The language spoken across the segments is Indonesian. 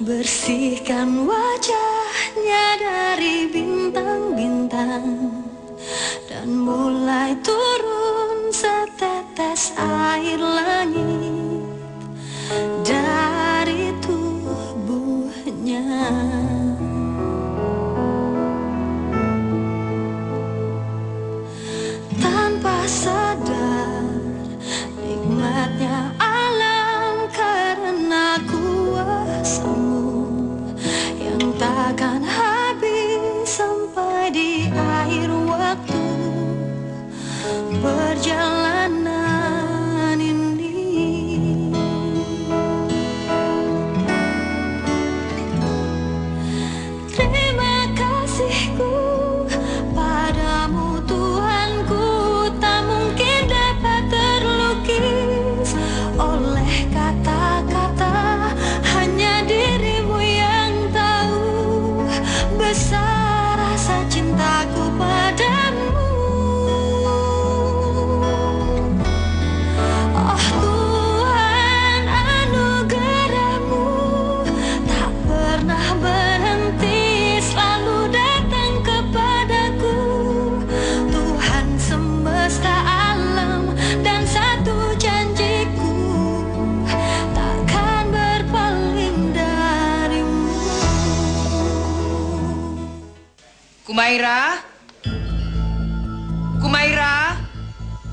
Bersihkan wajahnya dari bintang-bintang dan mulai turun setetes air langit dari tubuhnya. Tanpa sadar nikmatnya alam karena kuasamu yang takkan habis sampai di akhir waktu perjalanan ini. Terima kasihku padamu Tuhanku, tak mungkin dapat terlukis oleh kata-kata, hanya dirimu yang tahu besar rasa cintaku padamu. Oh Tuhan, anugerahmu tak pernah berhenti, selalu datang kepadaku. Tuhan semesta alam, dan satu janjiku takkan berpaling darimu. Kumaira? Kumaira?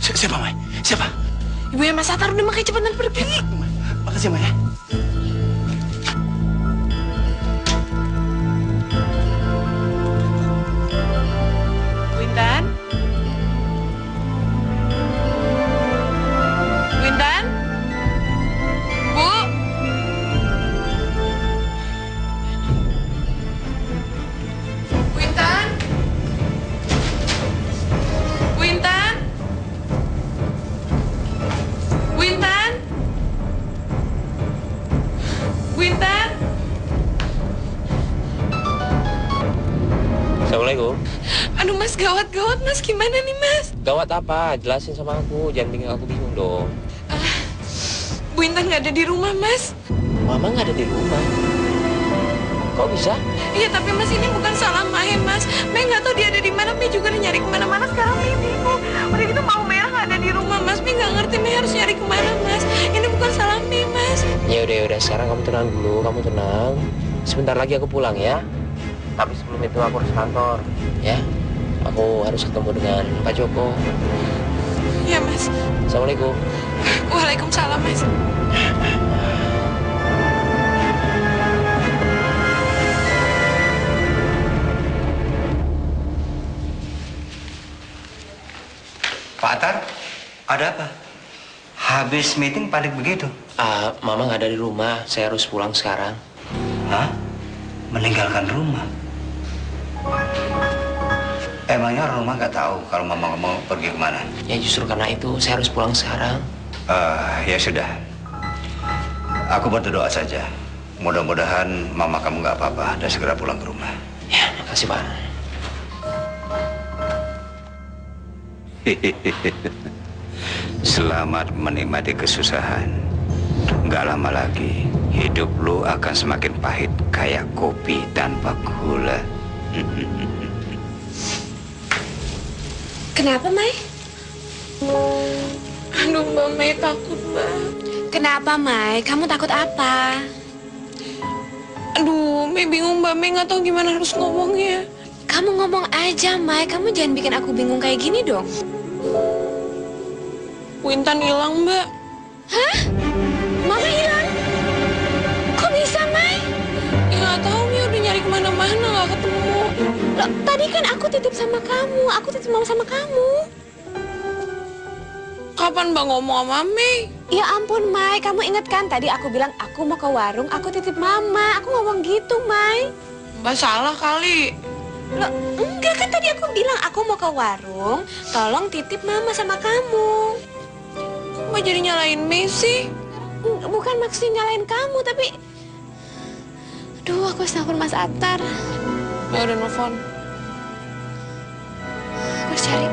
Siapa, Mai? Siapa? Ibu yang Mas Atar, udah makanya cepetan pergi. Makasih, Mai. Wintan? Wintan? Bu? Wintan? Wintan? Wintan? Wintan? Assalamualaikum. Aduh Mas, gawat Mas, gimana nih Mas? Gawat apa? Jelasin sama aku, jangan bikin aku bingung dong. Bu Intan nggak ada di rumah Mas. Mama nggak ada di rumah. Kok bisa? Iya tapi Mas, ini bukan salah Mae Mas. Mae nggak tahu dia ada di mana. Mae juga udah nyari kemana-mana, sekarang Mae bingung. Udah gitu mau Merah nggak ada di rumah Mas. Mae nggak ngerti Mae harus nyari kemana Mas. Ini bukan salah Mae Mas. Ya udah, sekarang kamu tenang dulu, kamu tenang. Sebentar lagi aku pulang ya. Tapi sebelum itu aku harus kantor, ya. Aku harus ketemu dengan Pak Joko. Iya Mas. Assalamualaikum. Waalaikumsalam Mas. Pak Atar, ada apa? Habis meeting panik begitu? Mama nggak ada di rumah, saya harus pulang sekarang. Hah? Meninggalkan rumah? Emangnya orang rumah nggak tahu kalau Mama mau pergi kemana? Ya justru karena itu saya harus pulang sekarang. Ya sudah. Aku berdoa saja. Mudah-mudahan Mama kamu nggak apa-apa dan segera pulang ke rumah. Ya, makasih Pak. Selamat menikmati kesusahan. Nggak lama lagi hidup lu akan semakin pahit kayak kopi tanpa gula. Kenapa, Mai? Aduh Mbak Mai, takut Mbak. Kenapa, Mai? Kamu takut apa? Aduh, Mai bingung Mbak. Mai nggak tahu gimana harus ngomongnya. Kamu ngomong aja, Mai. Kamu jangan bikin aku bingung kayak gini dong. Wintan hilang Mbak. Hah? Mama hilang? Kok bisa, Mai? Ya nggak tahu, Mi udah nyari kemana-mana nggak ketemu. Loh, tadi kan aku titip sama kamu. Aku titip mama sama kamu. Kapan Mbak ngomong sama Mei? Ya ampun, Mai. Kamu inget kan tadi aku bilang aku mau ke warung, aku titip mama. Aku ngomong gitu, Mai. Mbak salah kali. Loh, enggak kan tadi aku bilang aku mau ke warung, tolong titip mama sama kamu. Kok Mbak jadi nyalain Mei sih? Bukan maksudnya nyalain kamu, tapi... Aduh, aku harus nelfon Mas Atar. Mbak udah nelfon. Aku harus cari.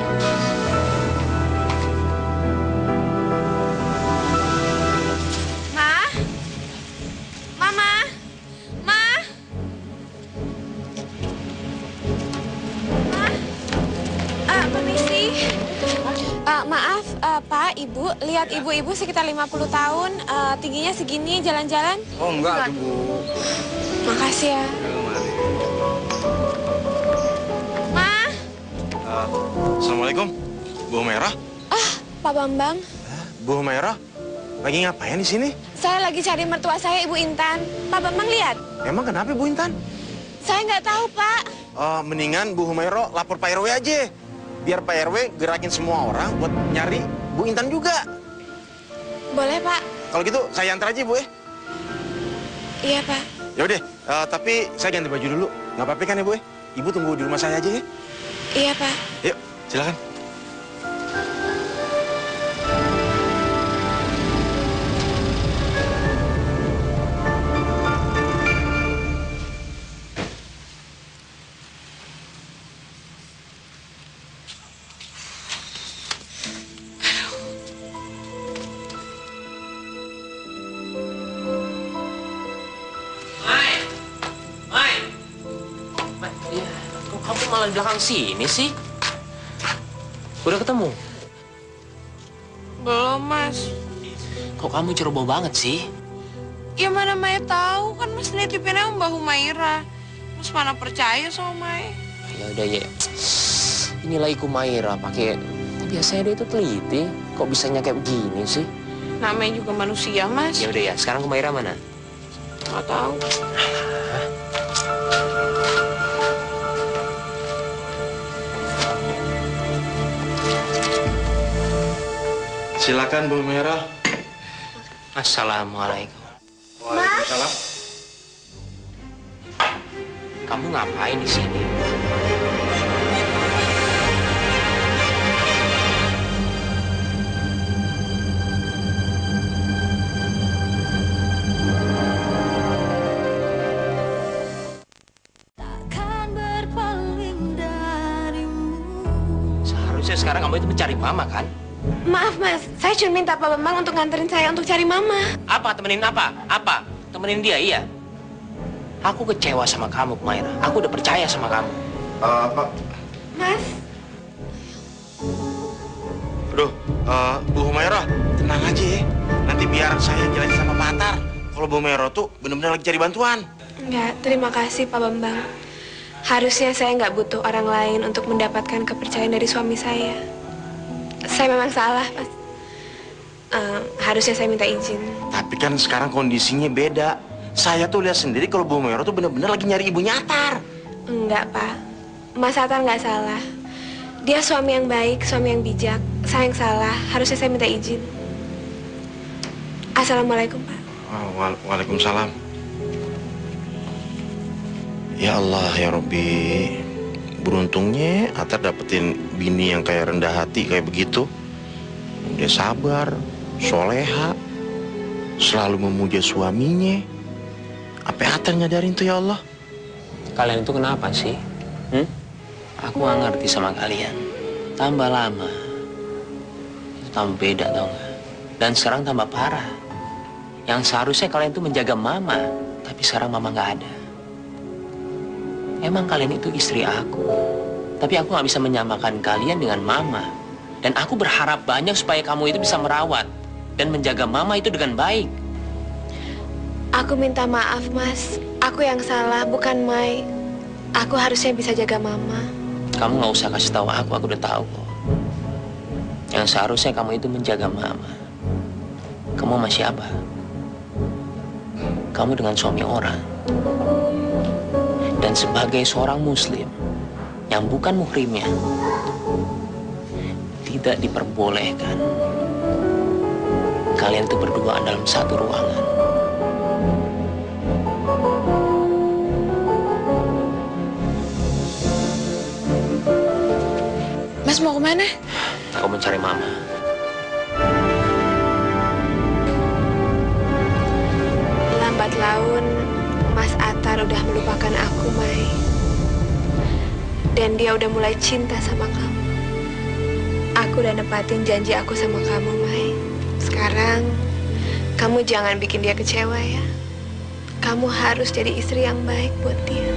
Ma? Mama? Ma? Ibu, lihat ibu-ibu sekitar 50 tahun, tingginya segini, jalan-jalan. Oh enggak, Bu. Makasih ya. Ma. Assalamualaikum, Bu Merah. Pak Bambang. Bu Merah, lagi ngapain di sini? Saya lagi cari mertua saya, Ibu Intan. Pak Bambang lihat. Emang kenapa Bu Intan? Saya nggak tahu, Pak. Mendingan Bu Humairo lapor Pak RW aja. Biar Pak RW gerakin semua orang buat nyari Bu Intan juga. Boleh, Pak? Kalau gitu saya antar aja, Bu ya. Iya, Pak. Yaudah, tapi saya ganti baju dulu. Nggak apa-apa kan ya, Bu ya? Ibu tunggu di rumah saya aja ya. Iya, Pak. Yuk, silakan. Kamu malah di belakang sini sih? Udah ketemu? Belum, Mas. Kok kamu ceroboh banget sih? Ya mana Maya tahu kan Mas nitipinnya Mbak Humaira. Mas mana percaya sama Maya? Ya udah ya. Inilah Iku Maira pakai biasanya dia itu teliti. Kok bisanya kayak begini sih? Namanya juga manusia, Mas. Ya udah ya. Sekarang Iku Maira mana? Nggak tahu. Silakan Bu Merah. Assalamualaikum. Waalaikumsalam. Kamu ngapain di sini? Takkan berpaling darimu. Seharusnya sekarang kamu itu mencari mama kan? Maaf, Mas. Saya cuma minta Pak Bambang untuk nganterin saya untuk cari Mama. Apa? Temenin apa? Apa? Temenin dia, iya? Aku kecewa sama kamu, Maira. Aku udah percaya sama kamu. Pak. Mas. Aduh, Bu Humaira, tenang aja ya. Nanti biar saya jelasin sama Pak Atar. Kalau Bu Humaira tuh benar-benar lagi cari bantuan. Enggak, terima kasih Pak Bambang. Harusnya saya nggak butuh orang lain untuk mendapatkan kepercayaan dari suami saya. Saya memang salah, Mas. Harusnya saya minta izin. Tapi kan sekarang kondisinya beda. Saya tuh lihat sendiri kalau Bu Humaira tuh benar-benar lagi nyari ibunya Atar. Enggak, Pak. Mas Atar nggak salah. Dia suami yang baik, suami yang bijak. Saya yang salah. Harusnya saya minta izin. Assalamualaikum, Pak. Waalaikumsalam. Ya Allah, ya Robbi. Beruntungnya Atar dapetin bini yang kayak rendah hati kayak begitu. Dia sabar, soleha, selalu memuja suaminya. Apa Atar nyadarin tuh ya Allah? Kalian itu kenapa sih? Aku nggak ngerti sama kalian. Tambah lama, itu tambah beda tau nggak? Dan sekarang tambah parah. Yang seharusnya kalian itu menjaga mama, tapi sekarang mama nggak ada. Emang kalian itu istri aku, tapi aku nggak bisa menyamakan kalian dengan mama. Dan aku berharap banyak supaya kamu itu bisa merawat dan menjaga mama itu dengan baik. Aku minta maaf, Mas. Aku yang salah, bukan Mai. Aku harusnya bisa jaga Mama. Kamu nggak usah kasih tahu aku udah tahu kok. Yang seharusnya kamu itu menjaga mama. Kamu sama siapa? Kamu dengan suami orang. Dan sebagai seorang muslim yang bukan muhrimnya, tidak diperbolehkan kalian itu berduaan dalam satu ruangan. Mas mau kemana? Aku mencari mama. Lambat laun, Mas Atar udah melupakan aku, Mai. Dan dia udah mulai cinta sama kamu. Aku udah nepatin janji aku sama kamu, Mai. Sekarang, kamu jangan bikin dia kecewa ya. Kamu harus jadi istri yang baik buat dia.